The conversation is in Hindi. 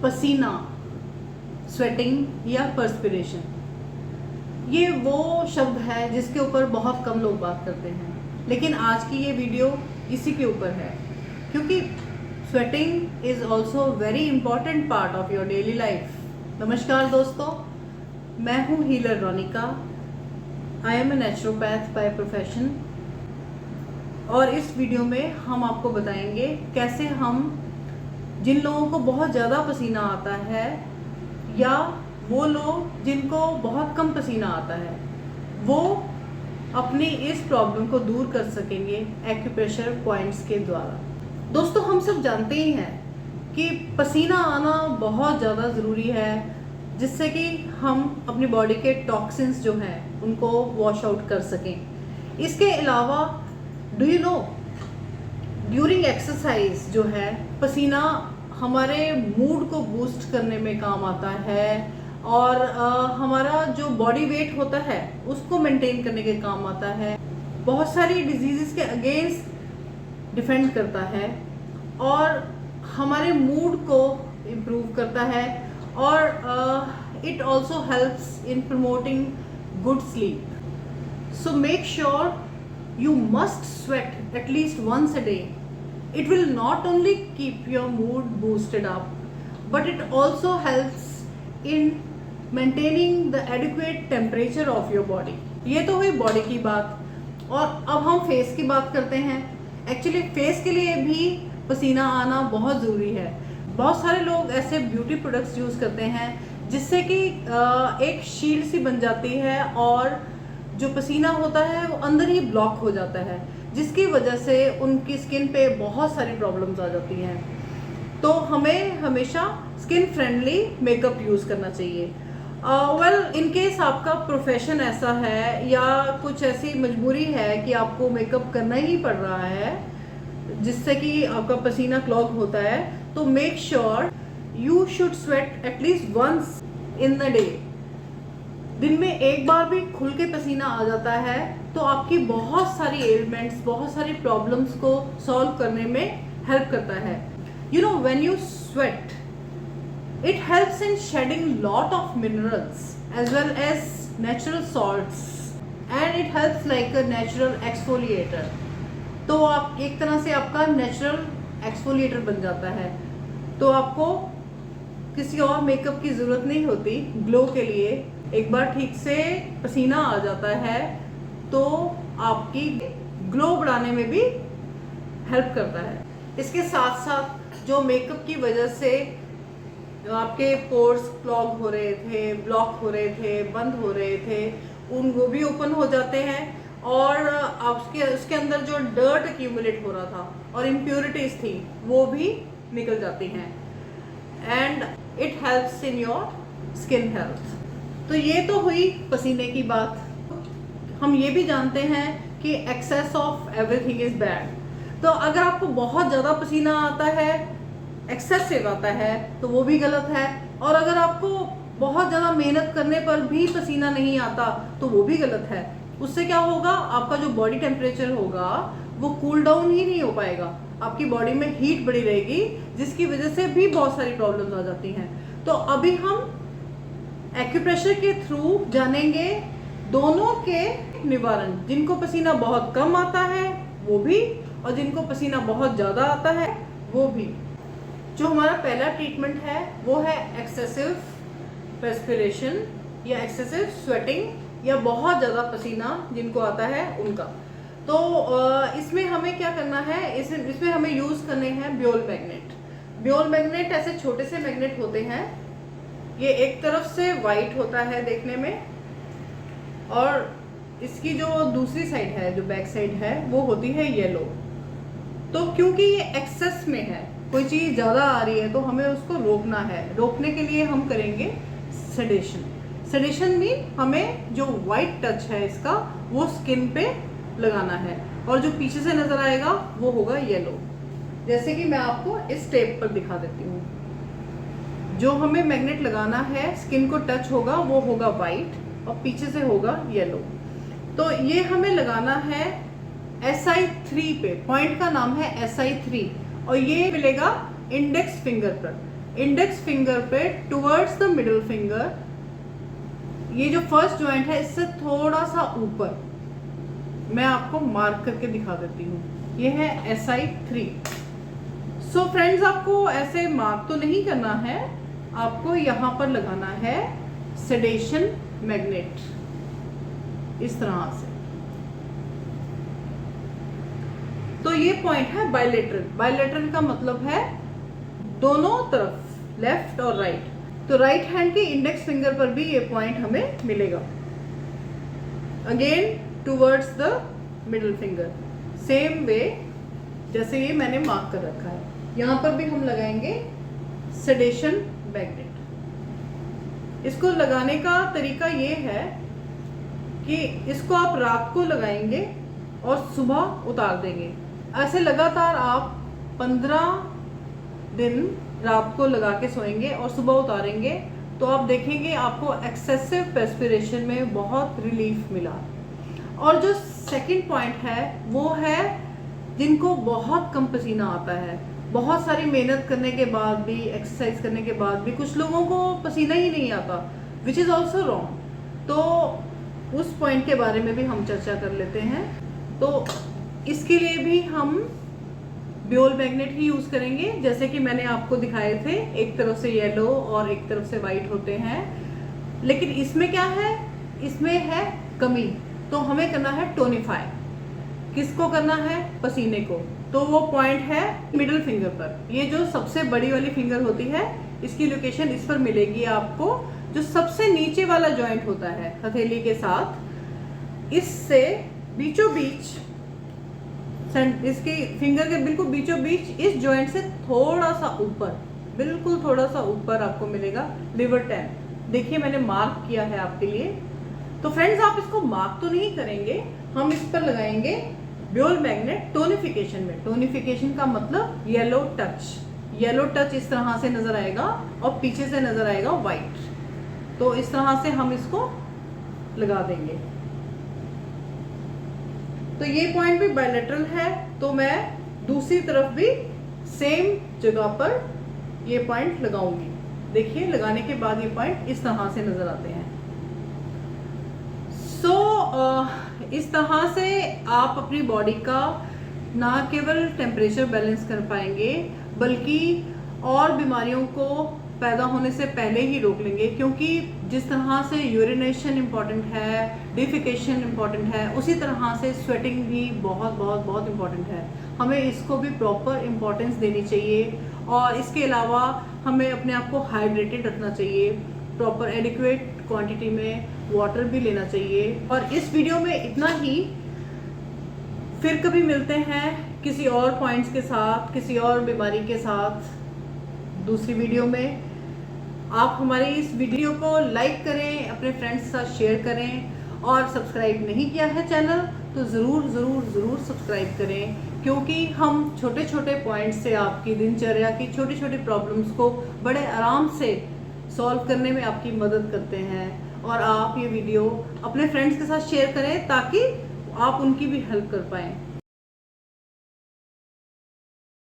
पसीना, स्वेटिंग या पर्सपिरेशन, ये वो शब्द है जिसके ऊपर बहुत कम लोग बात करते हैं, लेकिन आज की ये वीडियो इसी के ऊपर है, क्योंकि sweating is also very important part of your daily life. नमस्कार दोस्तों, मैं हूँ healer Ronika. I am a naturopath by profession और इस वीडियो में हम आपको बताएंगे कैसे हम जिन लोगों को बहुत ज़्यादा पसीना आता है या वो लोग जिनको बहुत कम पसीना आता है वो अपनी इस प्रॉब्लम को दूर कर सकेंगे एक्यूप्रेशर पॉइंट्स के द्वारा। दोस्तों, हम सब जानते ही हैं कि पसीना आना बहुत ज़्यादा ज़रूरी है, जिससे कि हम अपनी बॉडी के टॉक्सिन्स जो हैं उनको वॉश आउट कर सकें। इसके अलावा do you know, during exercise जो है पसीना हमारे मूड को बूस्ट करने में काम आता है और हमारा जो बॉडी वेट होता है उसको मेंटेन करने के काम आता है, बहुत सारी डिजीजेस के अगेंस्ट डिफेंड करता है और हमारे मूड को इम्प्रूव करता है और it also helps in promoting good sleep. So make sure you must sweat at least once a day. It will not only keep your mood boosted up, but it also helps in maintaining the adequate temperature of your body. ये तो हुई बॉडी की बात, और अब हम फेस की बात करते हैं। एक्चुअली फेस के लिए भी पसीना आना बहुत ज़रूरी है। बहुत सारे लोग ऐसे ब्यूटी प्रोडक्ट्स यूज़ करते हैं जिससे कि एक शील्ड सी बन जाती है और जो पसीना होता है वो अंदर ही ब्लॉक हो जाता है, जिसकी वजह से उनकी स्किन पे बहुत सारी प्रॉब्लम्स आ जाती हैं। तो हमें हमेशा स्किन फ्रेंडली मेकअप यूज़ करना चाहिए। इन केस आपका प्रोफेशन ऐसा है या कुछ ऐसी मजबूरी है कि आपको मेकअप करना ही पड़ रहा है जिससे कि आपका पसीना क्लॉग होता है, तो make sure you should sweat at least once in the day. दिन में एक बार भी खुल के पसीना आ जाता है तो आपकी बहुत सारी एलिमेंट्स, बहुत सारी प्रॉब्लम्स को सॉल्व करने में हेल्प करता है। You know, when you sweat it helps in shedding lot of minerals as well as natural salts and it helps like a natural exfoliator. तो आप एक तरह से आपका नेचुरल एक्सफोलिएटर बन जाता है, तो आपको किसी और मेकअप की जरूरत नहीं होती ग्लो के लिए। एक बार ठीक से पसीना आ जाता है तो आपकी ग्लो बढ़ाने में भी हेल्प करता है। इसके साथ साथ जो मेकअप की वजह से आपके पोर्स क्लॉग हो रहे थे, ब्लॉक हो रहे थे, बंद हो रहे थे, वो भी ओपन हो जाते हैं और उसके अंदर जो डर्ट एक्यूमुलेट हो रहा था और इम्प्योरिटीज थी वो भी निकल जाती हैं and it helps in your skin health. तो ये तो हुई पसीने की बात। हम ये भी जानते हैं कि excess of everything is bad. तो अगर आपको बहुत ज़्यादा पसीना आता है, एक्सेसिव आता है, तो वो भी गलत है, और अगर आपको बहुत ज़्यादा मेहनत करने पर भी पसीना नहीं आता तो वो भी गलत है। उससे क्या होगा, आपका जो बॉडी टेम्परेचर होगा वो कूल डाउन ही नहीं हो पाएगा, आपकी बॉडी में हीट बढ़ी रहेगी, जिसकी वजह से भी बहुत सारी प्रॉब्लम्स आ जाती हैं। तो अभी हम एक्यूप्रेशर के थ्रू जानेंगे दोनों के निवारण, जिनको पसीना बहुत कम आता है वो भी और जिनको पसीना बहुत ज़्यादा आता है वो भी। जो हमारा पहला ट्रीटमेंट है वो है एक्सेसिव पर्सपिरेशन या एक्सेसिव स्वेटिंग या बहुत ज़्यादा पसीना जिनको आता है उनका। तो इसमें हमें क्या करना है, इसमें हमें यूज़ करने हैं ब्योल मैग्नेट। ब्योल मैग्नेट ऐसे छोटे से मैग्नेट होते हैं, ये एक तरफ से वाइट होता है देखने में और इसकी जो दूसरी साइड है, जो बैक साइड है, वो होती है येलो। तो क्योंकि ये एक्सेस में है, कोई चीज़ ज़्यादा आ रही है तो हमें उसको रोकना है। रोकने के लिए हम करेंगे सेडेशन। सेडेशन में हमें जो वाइट टच है इसका वो स्किन पे लगाना है और जो पीछे से नज़र आएगा वो होगा येलो। जैसे कि मैं आपको इस टेप पर दिखा देती हूँ। जो हमें मैग्नेट लगाना है, स्किन को टच होगा वो होगा वाइट और पीछे से होगा येलो। तो ये हमें लगाना है SI3 पे, पॉइंट का नाम है SI3 और ये मिलेगा इंडेक्स फिंगर पर। इंडेक्स फिंगर पे टुवर्ड्स द मिडिल फिंगर, ये जो फर्स्ट जॉइंट है इससे थोड़ा सा ऊपर, मैं आपको मार्क करके दिखा देती हूँ। ये है SI3। सो फ्रेंड्स, आपको ऐसे मार्क तो नहीं करना है, आपको यहाँ पर लगाना है सेडेशन मैग्नेट, इस तरह से। तो ये पॉइंट है बायलेटरल। बायलेटरल का मतलब है दोनों तरफ, लेफ्ट और राइट। तो राइट हैंड के इंडेक्स फिंगर पर भी ये पॉइंट हमें मिलेगा, again towards the middle finger, same way जैसे ये मैंने मार्क कर रखा है। यहाँ पर भी हम लगाएंगे सेडेशन मैग्नेट। इसको लगाने का तरीका ये है कि इसको आप रात को लगाएंगे और सुबह उतार देंगे। ऐसे लगातार आप 15 दिन रात को लगा के सोएंगे और सुबह उतारेंगे, तो आप देखेंगे आपको एक्सेसिव पर्सपिरेशन में बहुत रिलीफ मिला। और जो सेकंड पॉइंट है वो है जिनको बहुत कम पसीना आता है, बहुत सारी मेहनत करने के बाद भी, एक्सरसाइज करने के बाद भी कुछ लोगों को पसीना ही नहीं आता, विच इज़ ऑल्सो रॉन्ग। तो उस पॉइंट के बारे में भी हम चर्चा कर लेते हैं। तो इसके लिए भी हम ब्योल मैग्नेट ही यूज करेंगे, जैसे कि मैंने आपको दिखाए थे, एक तरफ से येलो और एक तरफ से वाइट होते हैं। लेकिन इसमें क्या है, इसमें है कमी, तो हमें करना है टोनिफाई। किसको करना है? पसीने को। तो वो पॉइंट है मिडिल फिंगर पर। ये जो सबसे बड़ी वाली फिंगर होती है, इसकी लोकेशन इस पर मिलेगी आपको। जो सबसे नीचे वाला जॉइंट होता है हथेली के साथ, इससे बीचों बीच, इसके फिंगर के बिल्कुल बीचों बीच, इस जॉइंट से थोड़ा सा ऊपर, बिल्कुल थोड़ा सा ऊपर आपको मिलेगा लिवर 10। देखिए मैंने मार्क किया है आपके लिए। तो फ्रेंड्स, आप इसको मार्क तो नहीं करेंगे, हम इस पर लगाएंगे ब्योल मैग्नेट टोनिफिकेशन में। टोनिफिकेशन का मतलब येलो टच। येलो टच इस तरह से नजर आएगा और पीछे से नजर आएगा व्हाइट। तो इस तरह से हम इसको लगा देंगे। तो ये पॉइंट भी बायलेटरल है, तो मैं दूसरी तरफ भी सेम जगह पर ये पॉइंट लगाऊंगी। देखिए लगाने के बाद ये पॉइंट इस तरह से नजर आते हैं। इस तरह से आप अपनी बॉडी का ना केवल टेम्परेचर बैलेंस कर पाएंगे, बल्कि और बीमारियों को पैदा होने से पहले ही रोक लेंगे। क्योंकि जिस तरह से यूरिनेशन इम्पॉर्टेंट है, डिफिकेशन इम्पॉर्टेंट है, उसी तरह से स्वेटिंग भी बहुत बहुत बहुत इम्पॉर्टेंट है। हमें इसको भी प्रॉपर इम्पॉर्टेंस देनी चाहिए। और इसके अलावा हमें अपने आप को हाइड्रेटेड रखना चाहिए, प्रॉपर एडिक्वेट क्वांटिटी में वाटर भी लेना चाहिए। और इस वीडियो में इतना ही। फिर कभी मिलते हैं किसी और पॉइंट्स के साथ, किसी और बीमारी के साथ दूसरी वीडियो में। आप हमारी इस वीडियो को लाइक करें, अपने फ्रेंड्स के साथ शेयर करें, और सब्सक्राइब नहीं किया है चैनल तो ज़रूर ज़रूर ज़रूर सब्सक्राइब करें, क्योंकि हम छोटे छोटे पॉइंट्स से आपकी दिनचर्या की छोटी छोटी प्रॉब्लम्स को बड़े आराम से सॉल्व करने में आपकी मदद करते हैं। और आप ये वीडियो अपने फ्रेंड्स के साथ शेयर करें ताकि आप उनकी भी हेल्प कर पाएँ।